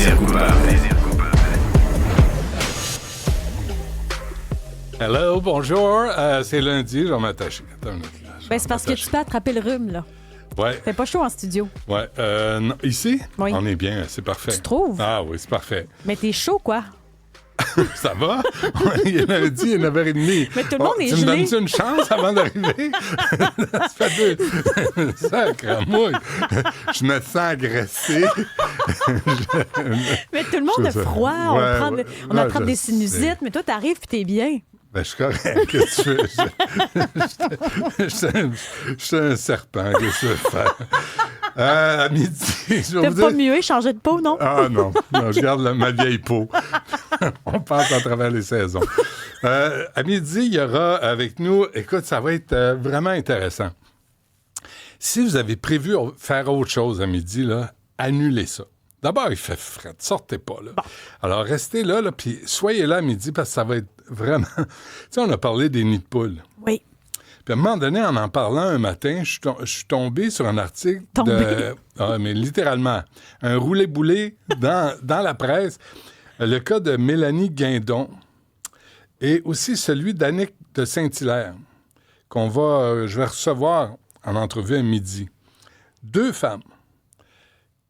Plaisir coupable. Hello, bonjour. C'est lundi, je vais m'attacher. Attends une minute, là. Ben, c'est parce que tu peux attraper le rhume, là. Ouais. Fait pas chaud en studio. Ouais. Non, ici, Oui. on est bien, c'est parfait. Tu trouves? Ah oui, c'est parfait. Mais t'es chaud, quoi. Ça va? Il est lundi, il est 9h30. Mais tout le monde est Tu me gelé. donnes-tu une chance avant d'arriver? Ça fait deux. Sacramouille. Je me sens agressé. Mais tout le monde a Je sais. froid, Ouais, on ouais, attrape je des sais. sinusites, mais toi, t'arrives puis t'es bien. Ben, je suis correct. Qu'est-ce que tu veux? Je suis un serpent. Qu'est-ce que tu veux faire? À midi, je vais T'as vous pas dire... mué, changer de peau, non? Ah non, je garde ma vieille peau. On passe à travers les saisons. À midi, il y aura avec nous... Écoute, ça va être vraiment intéressant. Si vous avez prévu faire autre chose à midi, là, annulez ça. D'abord, il fait frais. Sortez pas, là. Bon. Alors, restez là, puis soyez là à midi, parce que ça va être vraiment... Tu sais, on a parlé des nids de poules. Oui. Puis à un moment donné, en parlant un matin, je suis tombé sur un article de... Ah, mais littéralement, un roulé-boulé dans la presse. Le cas de Mélanie Guindon et aussi celui d'Annick de Saint-Hilaire, je vais recevoir en entrevue à midi. 2 femmes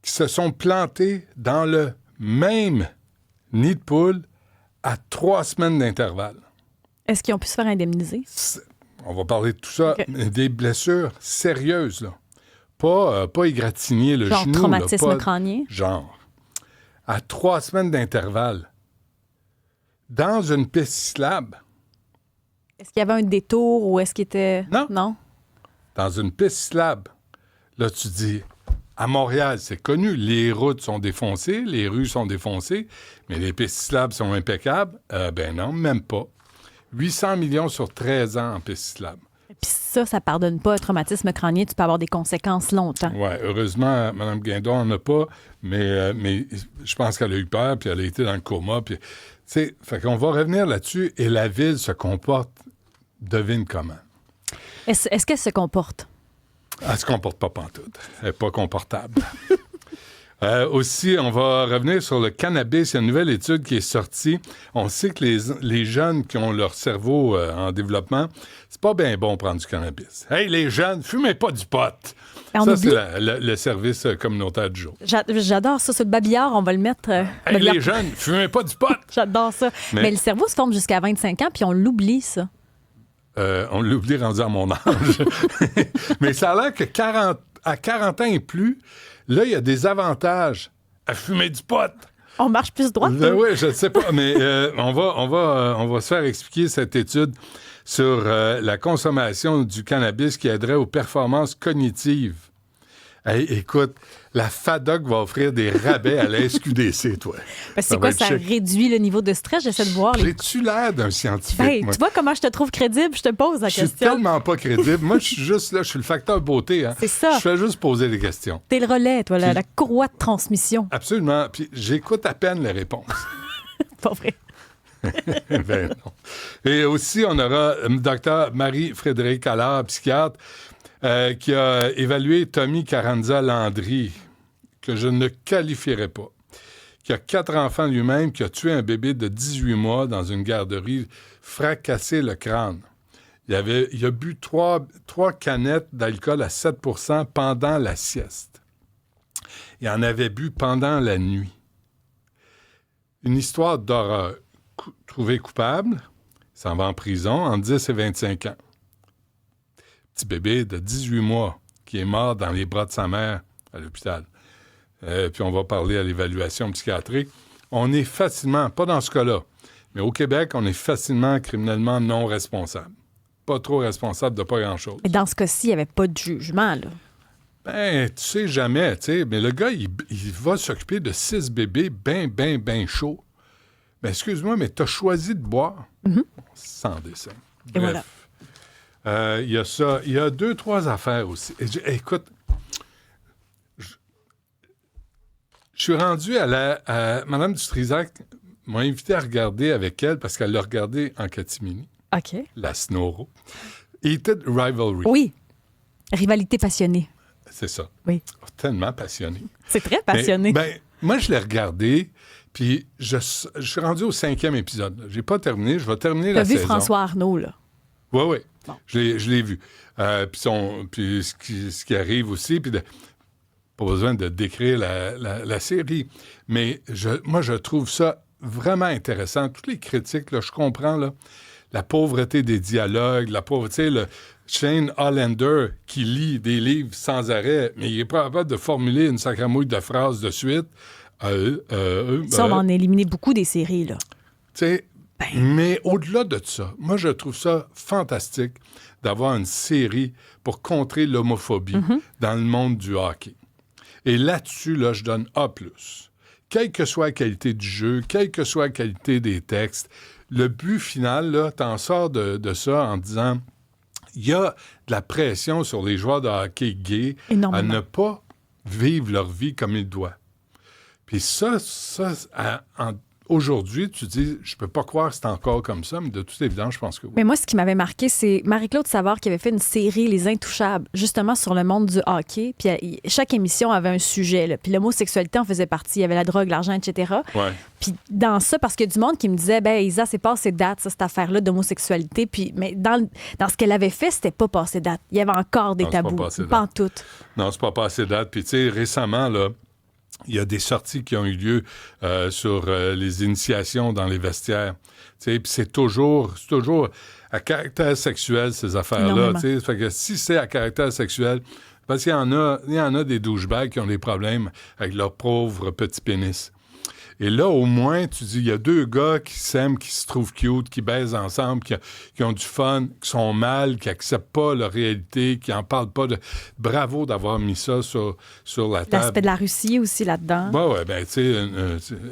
qui se sont plantées dans le même nid de poule à 3 semaines d'intervalle. Est-ce qu'ils ont pu se faire indemniser? On va parler de tout ça. OK. Des blessures sérieuses, là. Pas égratigner le Genre genou. traumatisme là, pas, crânien? Genre. À 3 semaines d'intervalle. Dans une piste cyclable. Est-ce qu'il y avait un détour ou est-ce qu'il était... Non. Non? Dans une piste cyclable. Là, tu dis... À Montréal, c'est connu, les routes sont défoncées, les rues sont défoncées, mais les pistes cyclables sont impeccables. Ben non, même pas. 800 millions sur 13 ans en pistes cyclables. Puis ça pardonne pas un traumatisme crânien. Tu peux avoir des conséquences longtemps. Oui, heureusement, Mme Guindon n'en a pas, mais je pense qu'elle a eu peur, puis elle a été dans le coma. Puis, tu sais, fait qu'on va revenir là-dessus, et la ville se comporte, devine comment. Est-ce qu'elle se comporte? Elle se comporte pas pantoute. Elle n'est pas confortable. Aussi, on va revenir sur le cannabis. Il y a une nouvelle étude qui est sortie. On sait que les jeunes qui ont leur cerveau en développement, c'est pas bien bon prendre du cannabis. Hey, les jeunes, fumez pas du pot! On Ça, oublie- c'est le service communautaire du jour. J'adore ça. Sur le babillard, on va le mettre... Hey, babillard. les jeunes, fumez pas du pot! J'adore ça. Mais le cerveau se forme jusqu'à 25 ans, puis on l'oublie, ça. On l'oublie rendu à mon âge. Mais ça a l'air que à 40 ans et plus, là, il y a des avantages à fumer du pot. On marche plus droit. Oui, je ne sais pas, mais on va se faire expliquer cette étude sur la consommation du cannabis qui aiderait aux performances cognitives. Hey, écoute, la FADOC va offrir des rabais à la SQDC, toi. C'est va quoi, être ça chic. réduit le niveau de stress? J'essaie de voir. J'ai-tu l'air d'un scientifique, Hey, moi? tu vois comment je te trouve crédible? Je te pose la Je suis question. tellement pas crédible. Moi, je suis juste là, je suis le facteur beauté. Hein. C'est ça. Je fais juste poser des questions. T'es le relais, toi, Puis- la courroie de transmission. Absolument. Puis j'écoute à peine les réponses. Pas vrai. Ben non. Et aussi, on aura Dr. Marie-Frédérique Allard, psychiatre, qui a évalué Tommy Carranza-Landry, que je ne qualifierais pas, qui a 4 enfants lui-même, qui a tué un bébé de 18 mois dans une garderie, fracassé le crâne. Il a bu 3 canettes d'alcool à 7 % pendant la sieste. Il en avait bu pendant la nuit. Une histoire d'horreur. Trouvé coupable, il s'en va en prison entre 10 et 25 ans. Petit bébé de 18 mois qui est mort dans les bras de sa mère à l'hôpital. Puis on va parler à l'évaluation psychiatrique. On est facilement, pas dans ce cas-là, mais au Québec, on est facilement criminellement non responsable. Pas trop responsable de pas grand-chose. Mais dans ce cas-ci, il n'y avait pas de jugement, là. Ben, tu sais jamais, tu sais. Mais le gars, il va s'occuper de 6 bébés bien chauds. Ben, excuse-moi, mais t'as choisi de boire. Sans dessin. Et Bref. Il y a ça. Il y a 2-3 affaires aussi. Écoute, je suis rendu à Mme Dutrisac m'a invité à regarder avec elle parce qu'elle l'a regardé en catimini. OK. La Snoro. Heated Rivalry. Oui. Rivalité passionnée. C'est ça. Oui. Tellement passionné. C'est très passionné. Ben, moi, je l'ai regardé, puis je suis rendu au 5e épisode. J'ai pas terminé, je vais terminer la saison. T'as vu François Arnault, là? Oui, oui. Bon. Je l'ai vu. Puis ce qui arrive aussi, puis pas besoin de décrire la série, mais moi, je trouve ça vraiment intéressant. Toutes les critiques, là, je comprends, là, la pauvreté des dialogues, la pauvreté, Shane Hollander qui lit des livres sans arrêt, mais il n'est pas capable de formuler une sacramouille de phrases de suite. Ça, on va en éliminer beaucoup des séries, là. Tu sais, mais au-delà de ça, moi, je trouve ça fantastique d'avoir une série pour contrer l'homophobie dans le monde du hockey. Et là-dessus, là, je donne A+. Quelle que soit la qualité du jeu, quelle que soit la qualité des textes, le but final, là, t'en sors de ça en disant il y a de la pression sur les joueurs de hockey gays à ne pas vivre leur vie comme ils doivent. Puis ça aujourd'hui, tu dis, je peux pas croire que c'est encore comme ça, mais de toute évidence, je pense que oui. Mais moi, ce qui m'avait marqué, c'est Marie-Claude Savard qui avait fait une série, Les Intouchables, justement sur le monde du hockey. Puis chaque émission avait un sujet, là. Puis l'homosexualité en faisait partie. Il y avait la drogue, l'argent, etc. Ouais. Puis dans ça, parce qu'il y a du monde qui me disait, Isa, c'est passé date, ça, cette affaire-là d'homosexualité. Puis, mais dans ce qu'elle avait fait, c'était pas passé date. Il y avait encore des tabous. Pas en tout. Non, c'est pas passé date. Puis tu sais, récemment, là, il y a des sorties qui ont eu lieu sur les initiations dans les vestiaires. Puis c'est toujours à caractère sexuel, ces affaires-là. Fait que si c'est à caractère sexuel, parce qu'il y en a des douchebags qui ont des problèmes avec leur pauvre petit pénis. Et là, au moins, tu dis, il y a deux gars qui s'aiment, qui se trouvent cute, qui baisent ensemble, qui ont du fun, qui sont mal, qui acceptent pas leur réalité, qui en parlent pas. Bravo d'avoir mis ça sur la table. L'aspect de la Russie aussi là-dedans. Oui, ben tu sais,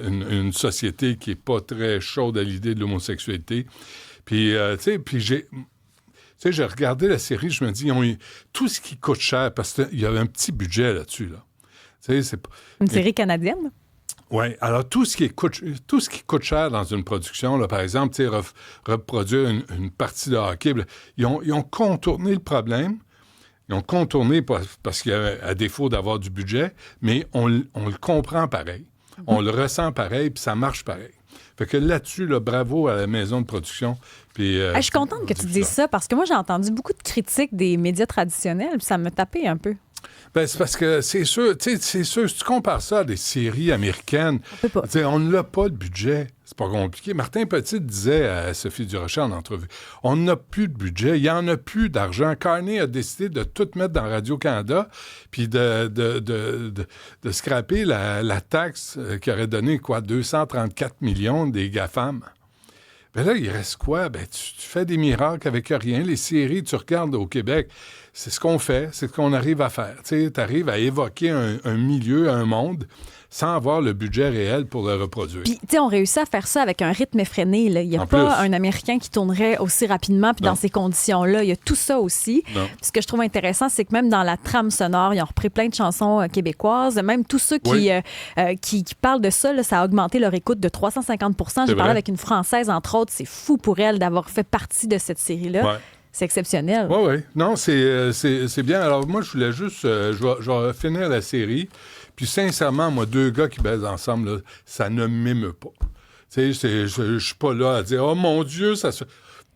une société qui est pas très chaude à l'idée de l'homosexualité. Puis, j'ai regardé la série, je me dis, ils ont eu tout ce qui coûte cher, parce qu'il y avait un petit budget là-dessus, là. C'est pas... Une série canadienne? Oui. Alors, tout ce qui coûte cher dans une production, là, par exemple, reproduire une partie de hockey, là, ils ont contourné le problème. Ils ont contourné parce qu'à défaut d'avoir du budget, mais on le comprend pareil. On le ressent pareil, puis ça marche pareil. Fait que là-dessus, là, bravo à la maison de production. Puis, je suis contente que tu dises ça, parce que moi, j'ai entendu beaucoup de critiques des médias traditionnels, puis ça me tapait un peu. Ben, c'est parce que c'est sûr, si tu compares ça à des séries américaines, on n'a pas le budget. C'est pas compliqué. Martin Petit disait à Sophie Durocher en entrevue, on n'a plus de budget, il n'y en a plus d'argent. Carney a décidé de tout mettre dans Radio-Canada, puis de scraper la taxe qui aurait donné, 234 millions des GAFAM. Ben là, il reste quoi? Ben, tu fais des miracles avec rien. Les séries, tu regardes au Québec, c'est ce qu'on fait, c'est ce qu'on arrive à faire. Tu arrives à évoquer un milieu, un monde, sans avoir le budget réel pour le reproduire. Puis, tu sais, on réussit à faire ça avec un rythme effréné, là. Il n'y a pas un Américain qui tournerait aussi rapidement puis dans ces conditions-là. Il y a tout ça aussi. Puis ce que je trouve intéressant, c'est que même dans la trame sonore, ils ont repris plein de chansons québécoises. Même tous ceux qui parlent de ça, là, ça a augmenté leur écoute de 350 %. J'ai parlé avec une Française, entre autres. C'est fou pour elle d'avoir fait partie de cette série-là. Ouais. C'est exceptionnel. Oui, oui. Non, c'est bien. Alors, moi, je voulais juste... je vais finir la série. Puis, sincèrement, moi, deux gars qui baisent ensemble, là, ça ne m'émeut pas. Tu sais, je suis pas là à dire « Oh, mon Dieu, ça se... »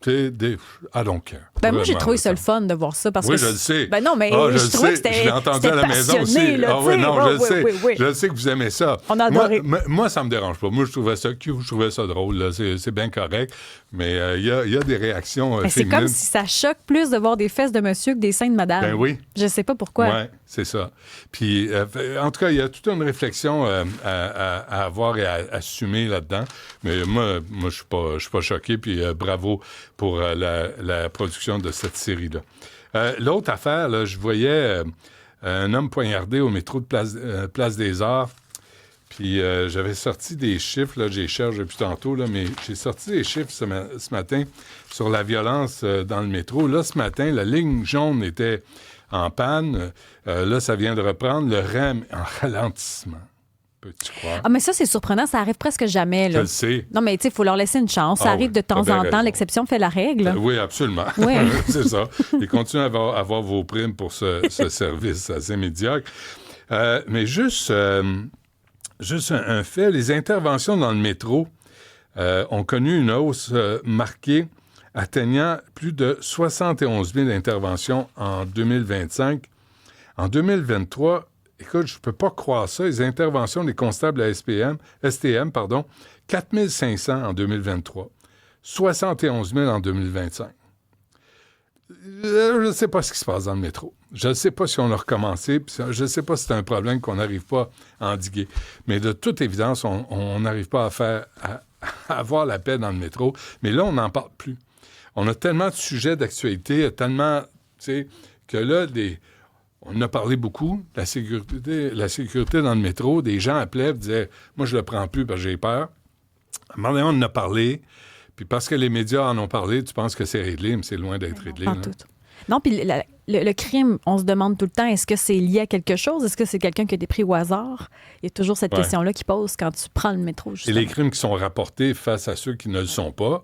I don't care. Ben moi, j'ai trouvé ça le fun de voir ça. Parce oui, que je le sais. Ben non, mais je trouvais que c'était. Je l'ai entendu à la maison aussi. Là, oui, non, je le sais. Oui. Je sais que vous aimez ça. On a adoré. Moi, ça me dérange pas. Moi, je trouvais ça cute, je trouvais ça drôle. Là. C'est bien correct. Mais il y a des réactions féminines. C'est comme si ça choque plus de voir des fesses de monsieur que des seins de madame. Ben oui. Je sais pas pourquoi. Oui, c'est ça. Puis, en tout cas, il y a toute une réflexion à avoir et à assumer là-dedans. Mais moi, je suis pas choqué. Puis, bravo pour la production de cette série-là. L'autre affaire, là, je voyais un homme poignardé au métro de Place des Arts. Puis j'avais sorti des chiffres, là, j'ai cherché depuis tantôt, là, mais j'ai sorti des chiffres ce matin sur la violence dans le métro. Là, ce matin, la ligne jaune était en panne. Là, ça vient de reprendre. Le REM en ralentissement. Peux-tu croire? Ah, mais ça, c'est surprenant. Ça arrive presque jamais. Là. Je le sais. Non, mais tu sais, il faut leur laisser une chance. Ça arrive de temps en temps. L'exception fait la règle. Oui, absolument. Oui. C'est ça. Et continuez à avoir vos primes pour ce service assez médiocre. Mais juste... juste un fait, les interventions dans le métro ont connu une hausse marquée, atteignant plus de 71 000 interventions en 2025. En 2023, écoute, je ne peux pas croire ça, les interventions des constables à STM, 4 500 en 2023, 71 000 en 2025. Je ne sais pas ce qui se passe dans le métro. Je ne sais pas si on a recommencé, je ne sais pas si c'est un problème qu'on n'arrive pas à endiguer. Mais de toute évidence, on n'arrive pas à avoir la paix dans le métro. Mais là, on n'en parle plus. On a tellement de sujets d'actualité, tellement, tu sais, que là, on en a parlé beaucoup, la sécurité dans le métro. Des gens appelaient et disaient « Moi, je le prends plus parce que j'ai peur. » À un moment donné, on en a parlé. Puis parce que les médias en ont parlé, tu penses que c'est réglé, mais c'est loin d'être réglé. Pas tout. Non, puis le crime, on se demande tout le temps, est-ce que c'est lié à quelque chose? Est-ce que c'est quelqu'un qui a été pris au hasard? Il y a toujours cette question-là qui pose quand tu prends le métro, justement. Et les crimes qui sont rapportés face à ceux qui ne le sont pas,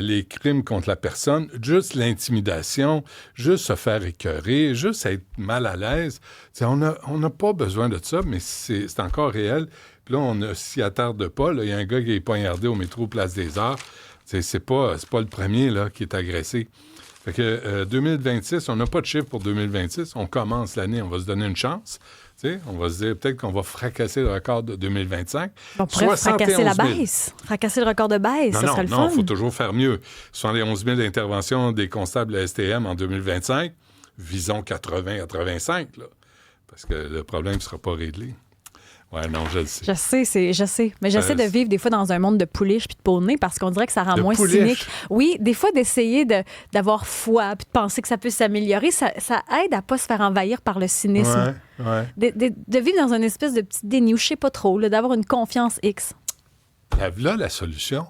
les crimes contre la personne, juste l'intimidation, juste se faire écœurer, juste être mal à l'aise. On n'a pas besoin de ça, mais c'est encore réel. Puis là, on ne s'y attarde pas. Il y a un gars qui est poignardé au métro Place des Arts. C'est pas le premier là, qui est agressé. Fait que 2026, on n'a pas de chiffre pour 2026. On commence l'année, on va se donner une chance. On va se dire peut-être qu'on va fracasser le record de 2025. On pourrait fracasser la baisse. Fracasser le record de baisse, ça serait le fun. Non, il faut toujours faire mieux. 71 000 interventions des constables de la STM en 2025. Visons 80-85, là. Parce que le problème ne sera pas réglé. Ouais, non, je le sais. Je sais. Mais j'essaie de vivre des fois dans un monde de pouliche puis de peau de nez parce qu'on dirait que ça rend moins cynique. Oui, des fois, d'essayer d'avoir foi puis de penser que ça peut s'améliorer, ça aide à pas se faire envahir par le cynisme. Ouais. De vivre dans une espèce de petit déni, ou je sais pas trop, là, d'avoir une confiance X. Là, la solution.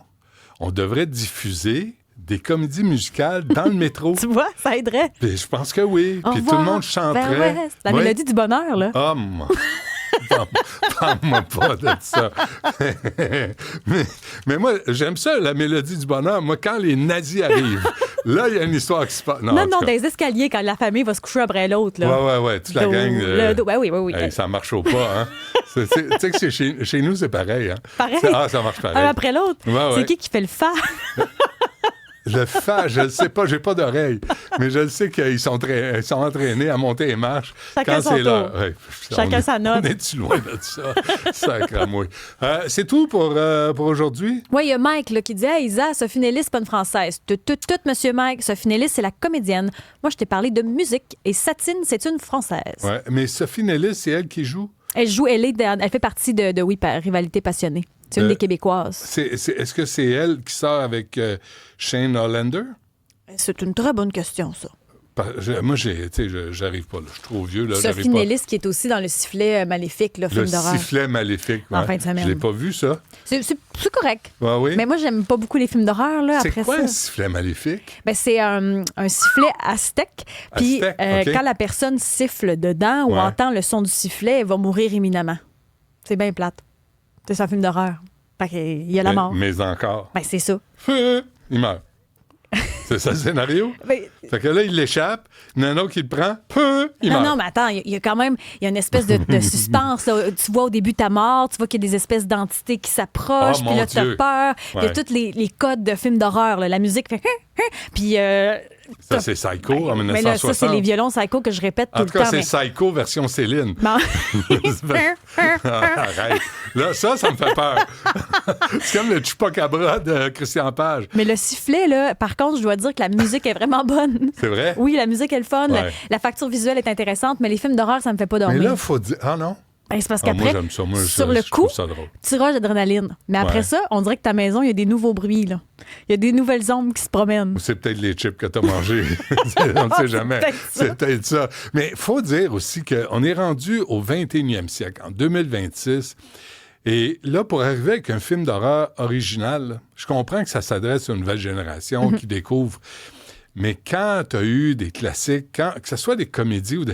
On devrait diffuser des comédies musicales dans le métro. Tu vois, ça aiderait. Puis je pense que oui. Puis tout le monde chanterait. La mélodie du bonheur, là. Parle-moi pas de ça. mais moi, j'aime ça, la mélodie du bonheur. Moi, quand les nazis arrivent, là, il y a une histoire qui se passe. Non, des escaliers, quand la famille va se coucher après l'autre. Là. Ouais. Toute la gang. Oui. Hey, ça marche au pas, hein? Tu sais que chez nous, c'est pareil, hein? Pareil? Ça marche pareil. Un après l'autre? Ouais. C'est qui fait le fa? Le fa, je ne sais pas, j'ai pas d'oreille, mais je le sais qu'ils sont entraînés à monter les marches. Chacun son tour. Chacun sa note. On est-tu loin de ça? Sacramouille. C'est tout pour aujourd'hui? Oui, il y a Mike là, qui dit « Hey, Isa, Sophie Nellis, c'est pas une Française. Tout, Monsieur Mike. Sophie Nellis, c'est la comédienne. Moi, je t'ai parlé de musique. Et Satine, c'est une Française. » Oui, mais Sophie Nellis, c'est elle qui joue? Elle fait partie de Rivalité passionnée. C'est une des Québécoises. Est-ce que c'est elle qui sort avec Shane Hollander? C'est une très bonne question, ça. Moi, j'arrive pas, là. Je suis trop vieux. Là, Sophie Nellis, qui est aussi dans Le Sifflet maléfique, le film d'horreur. Le Sifflet maléfique, en fin de semaine. Je l'ai pas vu, ça. C'est correct. Ah, oui? Mais moi, j'aime pas beaucoup les films d'horreur. Là, c'est quoi un sifflet maléfique? Ben, c'est un sifflet aztèque. Puis quand la personne siffle dedans ou entend le son du sifflet, elle va mourir imminemment. C'est bien plate. C'est un film d'horreur. Fait qu'il y a la mort. Mais encore. Ben, c'est ça. Il meurt. C'est ça le scénario? Fait que là, il l'échappe. Il y en a un autre qui le prend. Il meurt. Non, mais attends, il y a quand même une espèce de suspense. Là. Tu vois au début ta mort, tu vois qu'il y a des espèces d'entités qui s'approchent, puis là, tu as peur. Il y a tous les codes de films d'horreur. Là. La musique fait... Puis... ça, c'est Psycho en 1960. Mais là, ça, c'est les violons Psycho que je répète tout le temps. En tout cas, c'est Psycho version Céline. Arrête. Là, ça me fait peur. C'est comme le Chupacabra de Christian Page. Mais le sifflet, là, par contre, je dois dire que la musique est vraiment bonne. C'est vrai? Oui, la musique est le fun. Ouais. La facture visuelle est intéressante, mais les films d'horreur, ça me fait pas dormir. Mais là, il faut dire... Ah non? Ben, c'est parce qu'après, moi, j'aime ça. Moi, sur le coup, tirage d'adrénaline. Mais après ça, on dirait que ta maison, il y a des nouveaux bruits. Là. Il y a des nouvelles ombres qui se promènent. C'est peut-être les chips que tu as mangés. On ne sait jamais. C'est peut-être ça. Mais il faut dire aussi qu'on est rendu au 21e siècle, en 2026. Et là, pour arriver avec un film d'horreur original, je comprends que ça s'adresse à une nouvelle génération qui découvre. Mais quand tu as eu des classiques, que ce soit des comédies ou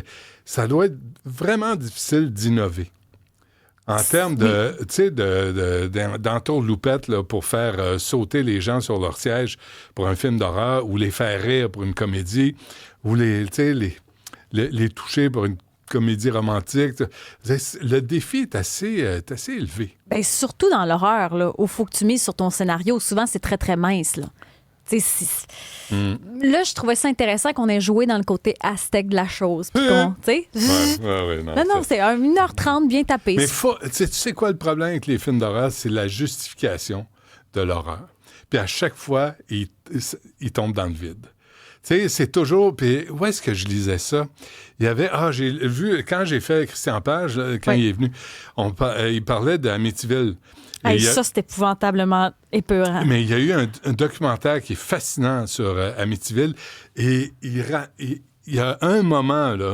ça doit être vraiment difficile d'innover. En termes d'entourloupette là, pour faire sauter les gens sur leur siège pour un film d'horreur ou les faire rire pour une comédie ou les toucher pour une comédie romantique. Le défi est assez élevé. Bien, surtout dans l'horreur, là, où il faut que tu mises sur ton scénario. Souvent, c'est très, très mince, là. Là, je trouvais ça intéressant qu'on ait joué dans le côté aztèque de la chose. Puis non, c'est 1h30 bien tapé. Mais tu sais quoi le problème avec les films d'horreur? C'est la justification de l'horreur. Puis à chaque fois, il tombe dans le vide. Tu sais, c'est toujours... Puis où est-ce que je lisais ça? Il y avait... j'ai vu... Quand j'ai fait Christian Page, quand il est venu, il parlait d'Amityville. Ça, c'est épouvantablement épeurant. Mais il y a eu un documentaire qui est fascinant sur Amityville et il y a un moment, là,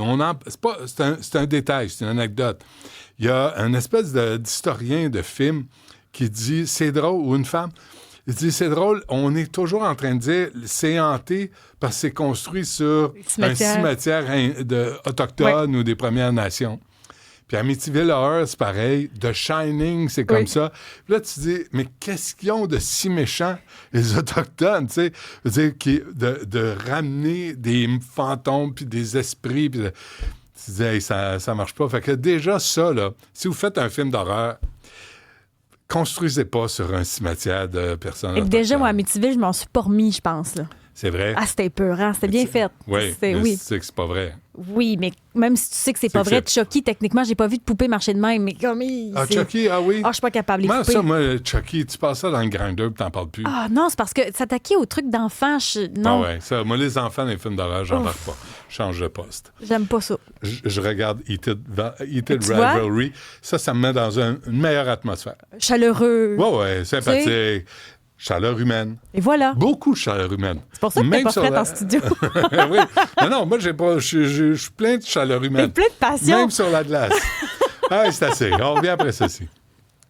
c'est un détail, c'est une anecdote. Il y a un espèce d'historien de film qui dit, c'est drôle, ou une femme, il dit, c'est drôle, on est toujours en train de dire, c'est hanté parce que c'est construit sur un cimetière autochtone ou des Premières Nations. Puis Amityville Horror, c'est pareil. The Shining, c'est comme ça. Puis là, tu te dis, mais qu'est-ce qu'ils ont de si méchant, les Autochtones, tu sais? Je veux dire, de ramener des fantômes puis des esprits. Puis tu te dis, hey, ça marche pas. Fait que déjà, ça, là, si vous faites un film d'horreur, construisez pas sur un cimetière de personnes autochtones. Déjà, moi, à Amityville, je m'en suis pas remis, je pense, là. C'est vrai. C'était épeurant, c'était bien fait. Oui, tu sais que c'est pas vrai. Oui, mais même si tu sais que c'est pas vrai, Chucky, techniquement, j'ai pas vu de poupée marcher de même, mais comme Chucky, oui? Je suis pas capable de les couper. Moi, Chucky, tu passes ça dans le grinder puis t'en parles plus. Non, c'est parce que s'attaquer aux trucs d'enfants, non. Ça, moi, les enfants dans les films d'horreur, j'en marque pas. Je change de poste. J'aime pas ça. Je regarde Heated Rivalry. Ça me met dans une meilleure atmosphère. Chaleureux. Oui, sympathique. Chaleur humaine. Et voilà. Beaucoup de chaleur humaine. C'est pour ça que t'es pas prête en studio. Oui. Non, moi, je suis plein de chaleur humaine. T'es plein de passion. Même sur la glace. C'est assez. On revient après ceci.